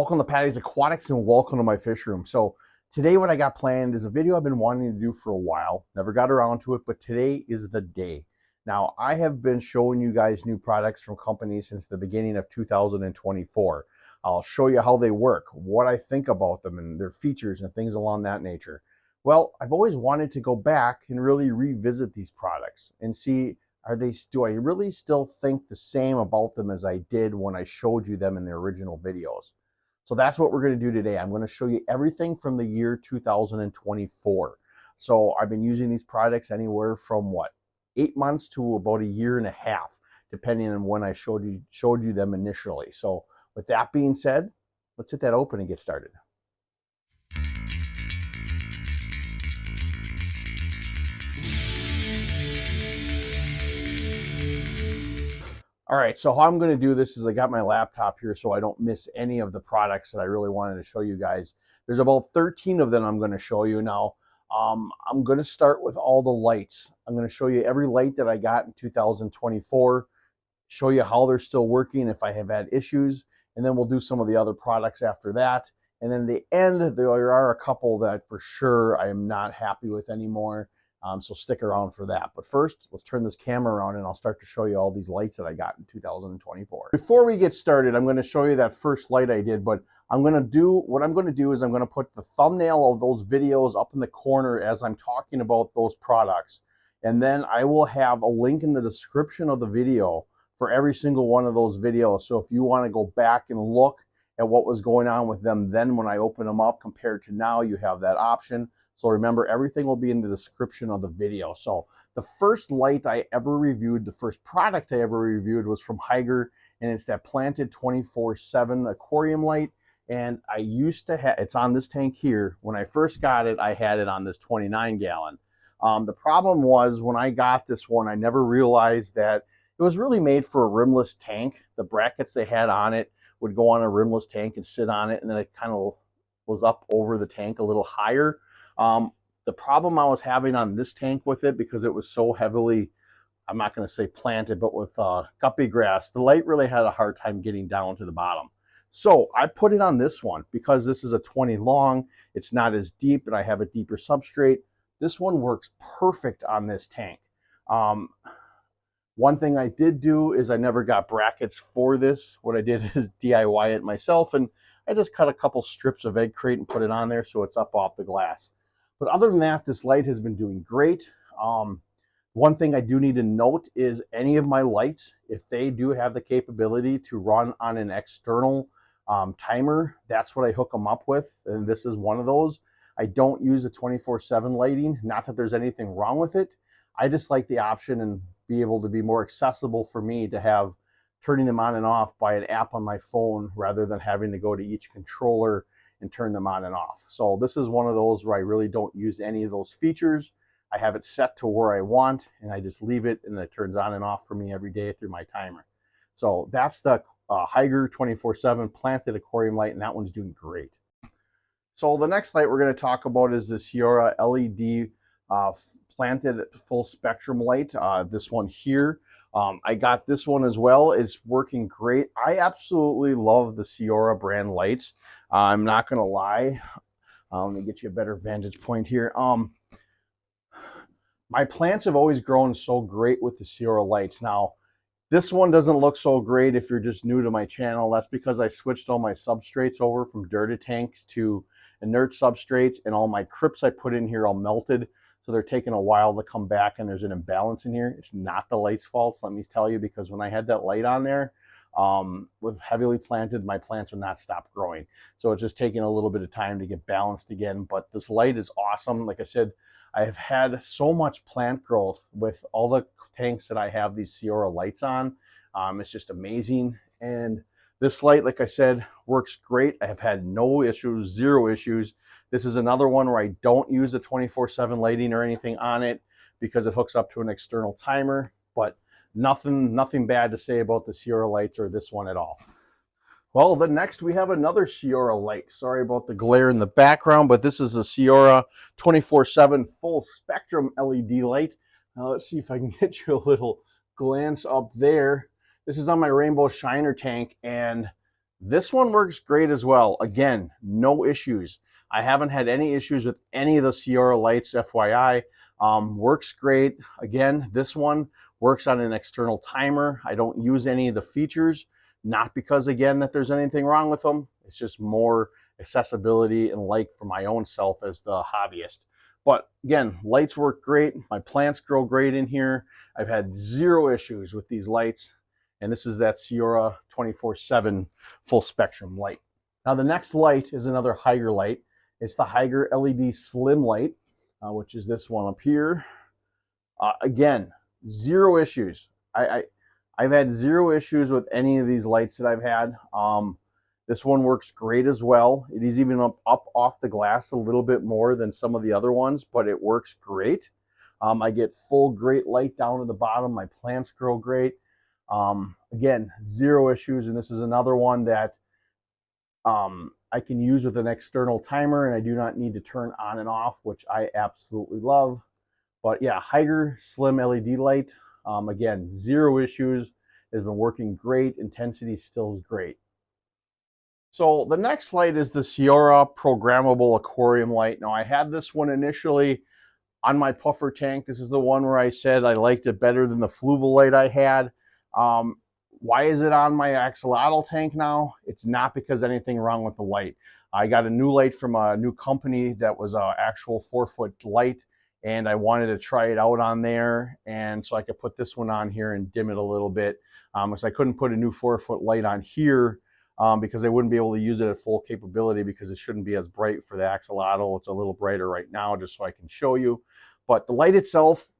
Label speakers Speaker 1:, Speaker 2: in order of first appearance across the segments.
Speaker 1: Welcome to Patty's Aquatics and welcome to my fish room. So today what I got planned is a video I've been wanting to do for a while. Never got around to it, but today is the day. Now I have been showing you guys new products from companies since the beginning of 2024. I'll show you how they work, what I think about them and their features and things along that nature. Well, I've always wanted to go back and really revisit these products and see do I really still think the same about them as I did when I showed you them in the original videos. So that's what we're going to do today. I'm going to show you everything from the year 2024. So I've been using these products anywhere from 8 months to about a year and a half, depending on when I showed you them initially. So with that being said, let's hit that open and get started. All right, so how I'm going to do this is I got my laptop here so I don't miss any of the products that I really wanted to show you guys. There's about 13 of them I'm going to show you now. I'm going to start with all the lights. I'm going to show you every light that I got in 2024, show you how they're still working, if I have had issues, and then we'll do some of the other products after that. And then at the end, there are a couple that for sure I am not happy with anymore. So stick around for that. But first, let's turn this camera around and I'll start to show you all these lights that I got in 2024. Before we get started, I'm going to show you that first light I did, but what I'm going to do is I'm going to put the thumbnail of those videos up in the corner as I'm talking about those products. And then I will have a link in the description of the video for every single one of those videos. So if you want to go back and look at what was going on with them then when I open them up compared to now, you have that option. So remember, everything will be in the description of the video. So the first light I ever reviewed, the first product I ever reviewed was from Hygger, and it's that planted 24/7 aquarium light. And I used to have, it's on this tank here. When I first got it, I had it on this 29 gallon. The problem was when I got this one, I never realized that it was really made for a rimless tank. The brackets they had on it would go on a rimless tank and sit on it, and then it kind of was up over the tank a little higher. The problem I was having on this tank with it, because it was so heavily, I'm not going to say planted, but with guppy grass, the light really had a hard time getting down to the bottom. So I put it on this one because this is a 20 long. It's not as deep and I have a deeper substrate. This one works perfect on this tank. One thing I did do is I never got brackets for this. What I did is DIY it myself, and I just cut a couple strips of egg crate and put it on there so it's up off the glass. But other than that, this light has been doing great. One thing I do need to note is any of my lights, if they do have the capability to run on an external timer, that's what I hook them up with. And this is one of those. I don't use a 24/7 lighting. Not that there's anything wrong with it. I just like the option and be able to be more accessible for me to have turning them on and off by an app on my phone rather than having to go to each controller and turn them on and off. So this is one of those where I really don't use any of those features. I have it set to where I want and I just leave it and it turns on and off for me every day through my timer. So that's the Hygger 24/7 planted aquarium light, and that one's doing great. So the next light we're going to talk about is the Seaoura LED planted full spectrum light. This one here. I got this one as well. It's working great. I absolutely love the Seaoura brand lights. I'm not going to lie. Let me get you a better vantage point here. My plants have always grown so great with the Seaoura lights. Now, this one doesn't look so great if you're just new to my channel. That's because I switched all my substrates over from dirted tanks to inert substrates, and all my crypts I put in here all melted. So they're taking a while to come back, and there's an imbalance in here. It's not the light's fault, let me tell you, because when I had that light on there, with heavily planted, my plants would not stop growing. So it's just taking a little bit of time to get balanced again. But this light is awesome. Like I said, I have had so much plant growth with all the tanks that I have these Seaoura lights on. It's just amazing. And this light, like I said, works great. I have had no issues, zero issues. This is another one where I don't use the 24/7 lighting or anything on it because it hooks up to an external timer, but nothing bad to say about the Seaoura lights or this one at all. Well, then next we have another Seaoura light. Sorry about the glare in the background, but this is a Seaoura 24/7 full spectrum LED light. Now let's see if I can get you a little glance up there. This is on my rainbow shiner tank, and This one works great as well. Again, no issues. I haven't had any issues with any of the Seaoura lights, FYI. Works great. Again, this one works on an external timer. I don't use any of the features, not because, again, that there's anything wrong with them. It's just more accessibility and like for my own self as the hobbyist. But again, lights work great. My plants grow great in here. I've had zero issues with these lights. And this is that Seaoura 24/7 full spectrum light. Now the next light is another Hygger light. It's the Hygger LED Slim light, which is this one up here. Again, zero issues. I've had zero issues with any of these lights that I've had. This one works great as well. It is even up off the glass a little bit more than some of the other ones, but it works great. I get full great light down to the bottom. My plants grow great. Again, zero issues, and this is another one that I can use with an external timer, and I do not need to turn on and off, which I absolutely love. But yeah, Hygger Slim LED light, again, zero issues. It's been working great. Intensity still is great. So the next light is the Seaoura programmable aquarium light. Now I had this one initially on my puffer tank. This is the one where I said I liked it better than the fluval light I had. Why is it on my axolotl tank now? It's not because anything wrong with the light. I got a new light from a new company that was an actual 4-foot light, and I wanted to try it out on there, and so I could put this one on here and dim it a little bit. So I couldn't put a new 4-foot light on here because I wouldn't be able to use it at full capability because it shouldn't be as bright for the axolotl. It's a little brighter right now just so I can show you. But the light itself,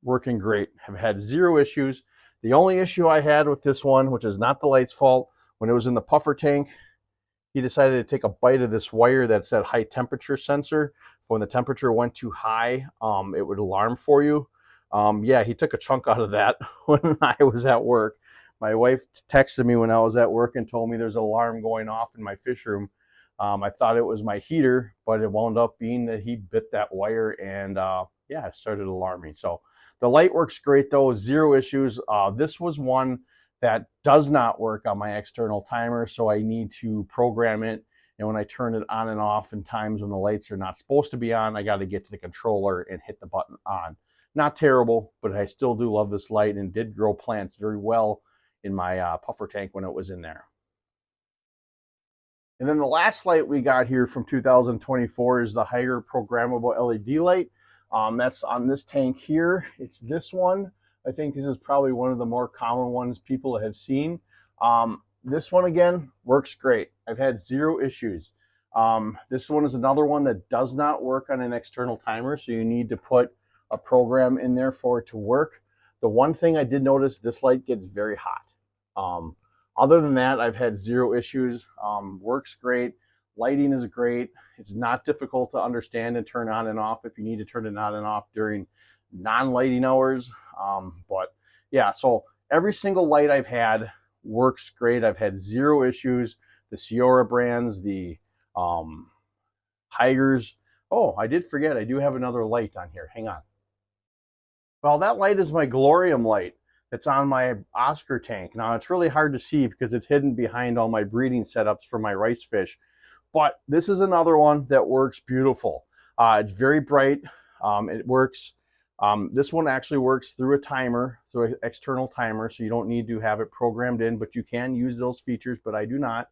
Speaker 1: working great. Have had zero issues. The only issue I had with this one, which is not the light's fault, when it was in the puffer tank, he decided to take a bite of this wire that said high temperature sensor. When the temperature went too high, it would alarm for you. Yeah, he took a chunk out of that when I was at work. My wife texted me when I was at work and told me there's an alarm going off in my fish room. I thought it was my heater, but it wound up being that he bit that wire and yeah, it started alarming. So the light works great though, zero issues. This was one that does not work on my external timer, so I need to program it. And when I turn it on and off in times when the lights are not supposed to be on, I got to get to the controller and hit the button on. Not terrible, but I still do love this light and did grow plants very well in my puffer tank when it was in there. And then the last light we got here from 2024 is the Hygger programmable LED light. That's on this tank here. It's this one. I think this is probably one of the more common ones people have seen. This one, again, works great. I've had zero issues. This one is another one that does not work on an external timer, so you need to put a program in there for it to work. The one thing I did notice, this light gets very hot. Other than that, I've had zero issues. Works great. Lighting is great. It's not difficult to understand and turn on and off if you need to turn it on and off during non-lighting hours. But yeah, so every single light I've had works great. I've had zero issues. The Seaoura brands, the Hyggers. Oh, I did forget. I do have another light on here. Hang on. Well, that light is my Aquarium light. It's on my Oscar tank. Now, it's really hard to see because it's hidden behind all my breeding setups for my rice fish. But this is another one that works beautiful. It's very bright. It works. This one actually works through a timer, through an external timer, so you don't need to have it programmed in, but you can use those features, but I do not.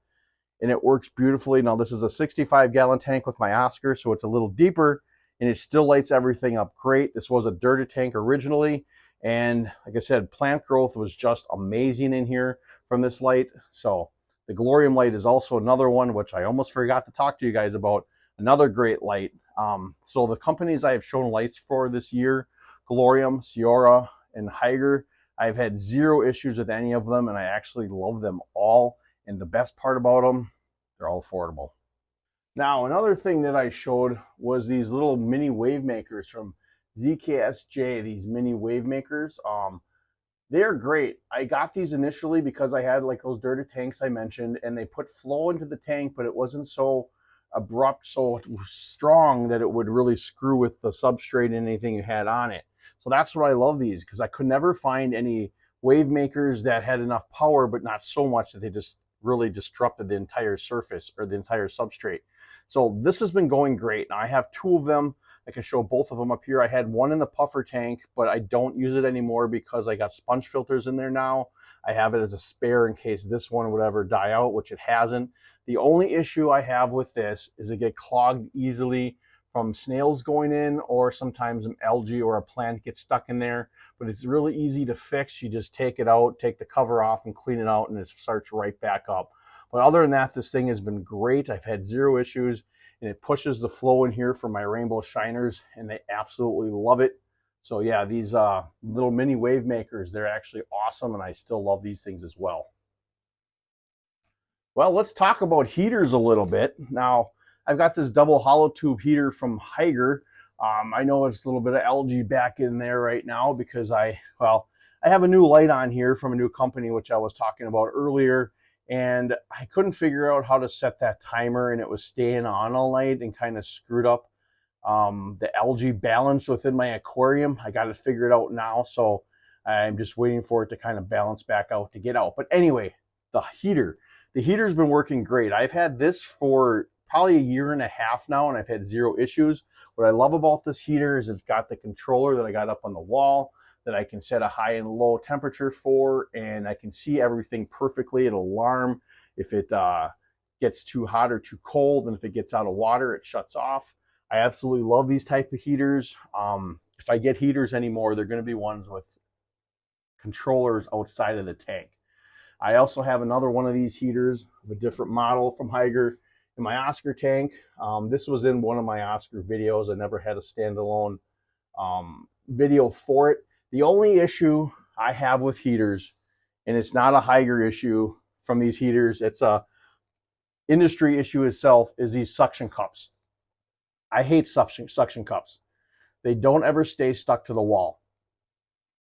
Speaker 1: And it works beautifully. Now, this is a 65-gallon tank with my Oscar, so it's a little deeper, and it still lights everything up great. This was a dirted tank originally, and like I said, plant growth was just amazing in here from this light. So the Aquarium light is also another one, which I almost forgot to talk to you guys about. Another great light. So the companies I have shown lights for this year, Aquarium, Seaoura, and Hygger, I've had zero issues with any of them, and I actually love them all. And the best part about them, they're all affordable. Now, another thing that I showed was these little mini wave makers from ZKSJ, these mini wave makers. They're great. I got these initially because I had like those dirty tanks I mentioned, and they put flow into the tank, but it wasn't so abrupt, so strong that it would really screw with the substrate and anything you had on it. So that's why I love these, because I could never find any wave makers that had enough power, but not so much that they just really disrupted the entire surface or the entire substrate. So this has been going great. Now I have two of them. I can show both of them up here. I had one in the puffer tank, but I don't use it anymore because I got sponge filters in there now. I have it as a spare in case this one would ever die out, which it hasn't. The only issue I have with this is it get clogged easily from snails going in, or sometimes an algae or a plant gets stuck in there. But it's really easy to fix. You just take it out, take the cover off and clean it out, and it starts right back up. But other than that, this thing has been great. I've had zero issues, and it pushes the flow in here for my rainbow shiners, and they absolutely love it. So yeah, these little mini wave makers, they're actually awesome, and I still love these things as well. Well, let's talk about heaters a little bit. Now, I've got this double hollow tube heater from Hygger. I know it's a little bit of algae back in there right now because I have a new light on here from a new company, which I was talking about earlier, and I couldn't figure out how to set that timer, and it was staying on all night and kind of screwed up the algae balance within my aquarium. I got it figured out now, so I'm just waiting for it to kind of balance back out to get out. But anyway, the heater's been working great. I've had this for probably a year and a half now, and I've had zero issues. What I love about this heater is it's got the controller that I got up on the wall that I can set a high and low temperature for, and I can see everything perfectly. It'll alarm if it gets too hot or too cold, and if it gets out of water, it shuts off. I absolutely love these type of heaters. If I get heaters anymore, they're going to be ones with controllers outside of the tank. I also have another one of these heaters, a different model from Hygger, in my Oscar tank. This was in one of my Oscar videos. I never had a standalone video for it. The only issue I have with heaters, and it's not a Hygger issue from these heaters, it's a industry issue itself, is these suction cups. I hate suction cups. They don't ever stay stuck to the wall.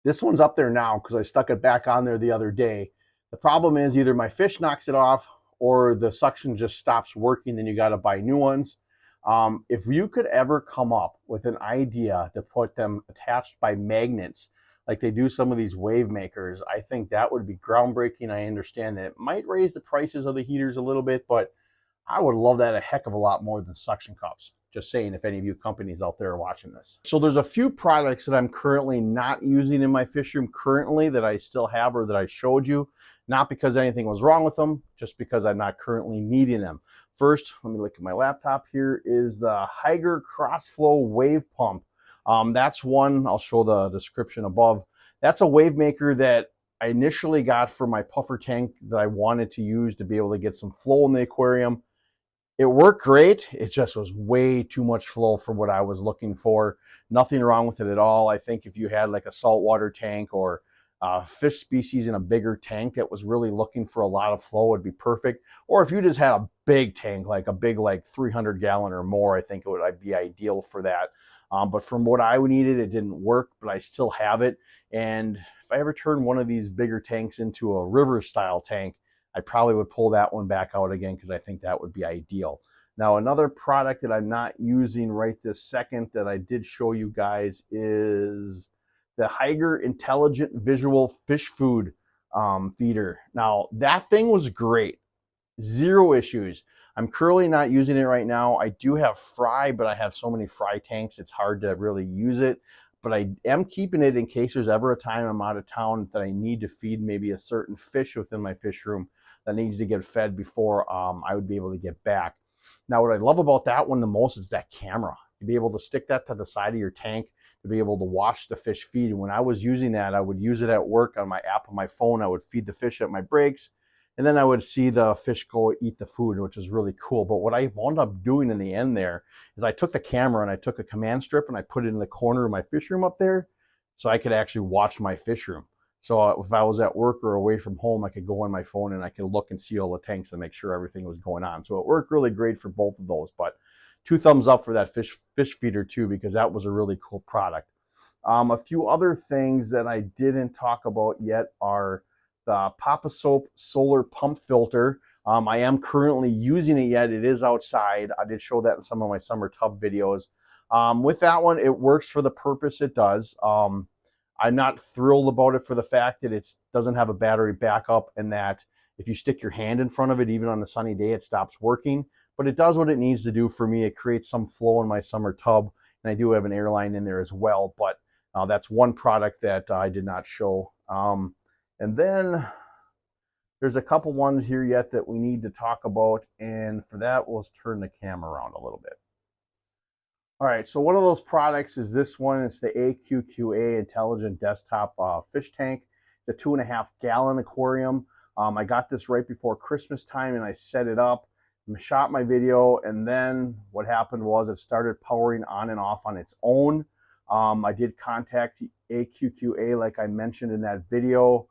Speaker 1: This one's up there now because I stuck it back on there the other day. The problem is either my fish knocks it off or the suction just stops working, then you got to buy new ones. If you could ever come up with an idea to put them attached by magnets, like they do some of these wave makers, I think that would be groundbreaking. I understand that it might raise the prices of the heaters a little bit, but I would love that a heck of a lot more than suction cups. Just saying, if any of you companies out there are watching this. So there's a few products that I'm currently not using in my fish room currently that I still have or that I showed you. Not because anything was wrong with them, just because I'm not currently needing them. First, let me look at my laptop here, is the Hygger Crossflow Wave Pump. That's one, I'll show the description above. That's a wave maker that I initially got for my puffer tank that I wanted to use to be able to get some flow in the aquarium. It worked great. It just was way too much flow for what I was looking for. Nothing wrong with it at all. I think if you had like a saltwater tank or fish species in a bigger tank that was really looking for a lot of flow, would be perfect. Or if you just had a big tank, like a big 300 gallon or more, I think it would be ideal for that. But from what I needed, it didn't work, but I still have it. And if I ever turn one of these bigger tanks into a river style tank, I probably would pull that one back out again because I think that would be ideal. Now, another product that I'm not using right this second that I did show you guys is the Hygger Intelligent Visual Fish Food feeder. Now, that thing was great. Zero issues. I'm currently not using it right now. I do have fry, but I have so many fry tanks, it's hard to really use it. But I am keeping it in case there's ever a time I'm out of town that I need to feed maybe a certain fish within my fish room that needs to get fed before I would be able to get back. Now, what I love about that one the most is that camera. To be able to stick that to the side of your tank, to be able to watch the fish feed. And when I was using that, I would use it at work on my app on my phone. I would feed the fish at my breaks, and then I would see the fish go eat the food, which is really cool. But what I wound up doing in the end there is I took the camera and I took a command strip and I put it in the corner of my fish room up there so I could actually watch my fish room. So if I was at work or away from home, I could go on my phone and I could look and see all the tanks and make sure everything was going on. So it worked really great for both of those. But 2 thumbs up for that fish feeder too, because that was a really cool product. A few other things that I didn't talk about yet are the Papa Soap solar pump filter. I am currently using it yet. It is outside. I did show that in some of my summer tub videos. With that one, it works for the purpose it does. I'm not thrilled about it for the fact that it doesn't have a battery backup and that If you stick your hand in front of it, even on a sunny day, it stops working. But it does what it needs to do for me. It creates some flow in my summer tub, and I do have an airline in there as well. But that's one product that I did not show. And then there's a couple ones here yet that we need to talk about, and for that, we'll turn the camera around a little bit. All right, so one of those products is this one. It's the AQQA Intelligent Desktop Fish Tank. It's a 2.5 gallon aquarium. I got this right before Christmas time, and I set it up, shot my video, and then what happened was it started powering on and off on its own. I did contact AQQA like I mentioned in that video.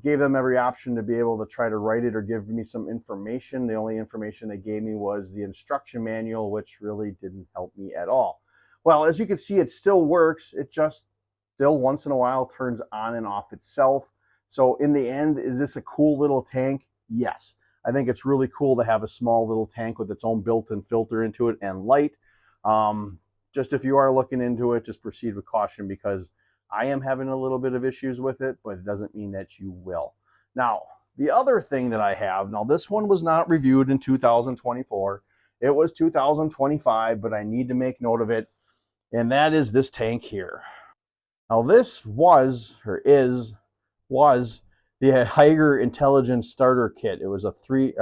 Speaker 1: Gave them every option to be able to try to write it or give me some information. The only information they gave me was the instruction manual, which really didn't help me at all. Well, as you can see, it still works. It just still once in a while turns on and off itself. So in the end, is this a cool little tank? Yes. I think it's really cool to have a small little tank with its own built-in filter into it and light. Just if you are looking into it, just proceed with caution, because I am having a little bit of issues with it, but it doesn't mean that you will. Now, the other thing that I have, now this one was not reviewed in 2024. It was 2025, but I need to make note of it, and that is this tank here. Now this was the Hygger Intelligent Starter Kit. It was a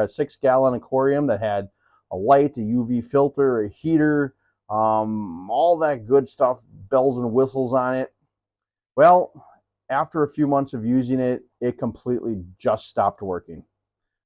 Speaker 1: 6 gallon aquarium that had a light, a UV filter, a heater, all that good stuff, bells and whistles on it. Well, after a few months of using it, it completely just stopped working.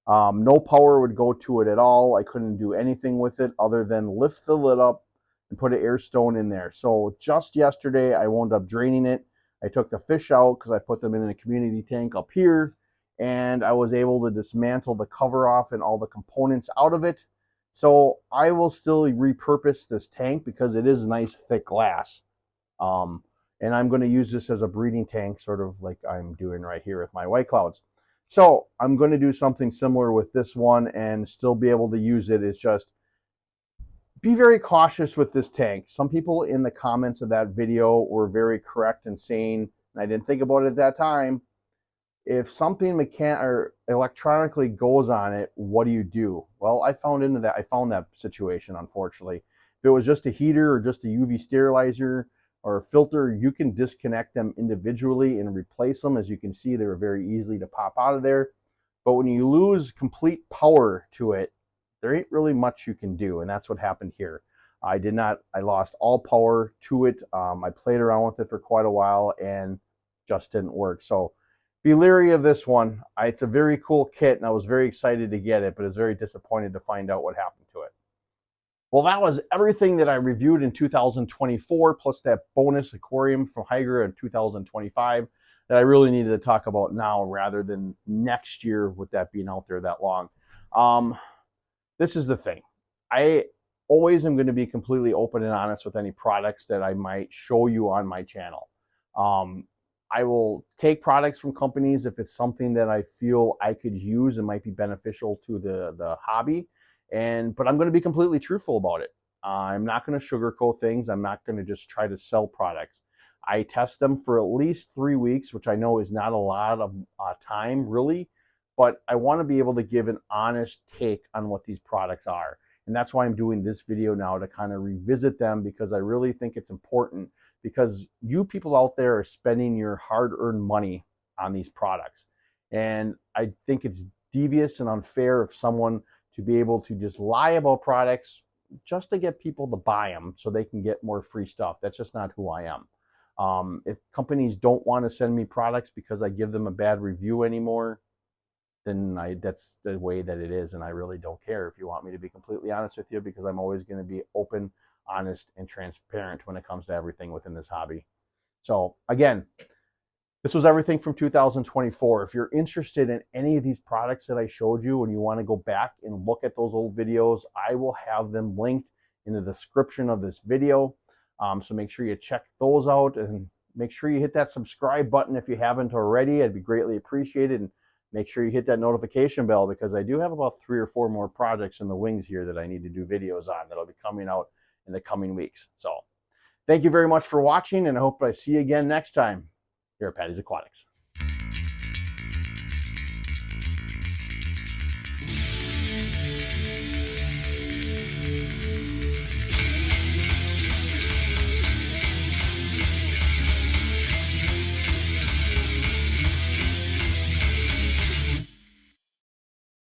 Speaker 1: No power would go to it at all. I couldn't do anything with it other than lift the lid up and put an air stone in there. So just yesterday, I wound up draining it. I took the fish out because I put them in a community tank up here, and I was able to dismantle the cover off and all the components out of it. So I will still repurpose this tank because it is nice thick glass. And I'm going to use this as a breeding tank, sort of like I'm doing right here with my white clouds. So I'm going to do something similar with this one and still be able to use it. It's just be very cautious with this tank. Some people in the comments of that video were very correct in saying, and I didn't think about it at that time, if something electronically goes on it, what do you do? Well, I found that situation, unfortunately. If it was just a heater or just a UV sterilizer or a filter, you can disconnect them individually and replace them. As you can see, they're very easily to pop out of there. But when you lose complete power to it, there ain't really much you can do, and that's what happened here. I lost all power to it. I played around with it for quite a while and just didn't work. So be leery of this one. It's a very cool kit, and I was very excited to get it, but I was very disappointed to find out what happened to it. Well, that was everything that I reviewed in 2024, plus that bonus aquarium from Hygger in 2025 that I really needed to talk about now rather than next year with that being out there that long. This is the thing. I always am going to be completely open and honest with any products that I might show you on my channel. I will take products from companies if it's something that I feel I could use and might be beneficial to the hobby. But I'm going to be completely truthful about it. I'm not going to sugarcoat things. I'm not going to just try to sell products. I test them for at least 3 weeks, which I know is not a lot of time, really. But I want to be able to give an honest take on what these products are. And that's why I'm doing this video now, to kind of revisit them, because I really think it's important, because you people out there are spending your hard-earned money on these products. And I think it's devious and unfair of someone to be able to just lie about products just to get people to buy them so they can get more free stuff. That's just not who I am. If companies don't want to send me products because I give them a bad review anymore, then that's the way that it is, and I really don't care if you want me to be completely honest with you, because I'm always going to be open, honest, and transparent when it comes to everything within this hobby. So again, this was everything from 2024. If you're interested in any of these products that I showed you and you want to go back and look at those old videos, I will have them linked in the description of this video. So make sure you check those out, and make sure you hit that subscribe button if you haven't already. I'd be greatly appreciated. And make sure you hit that notification bell, because I do have about 3 or 4 more projects in the wings here that I need to do videos on that'll be coming out in the coming weeks. So thank you very much for watching, and I hope I see you again next time here at Patty's Aquatics.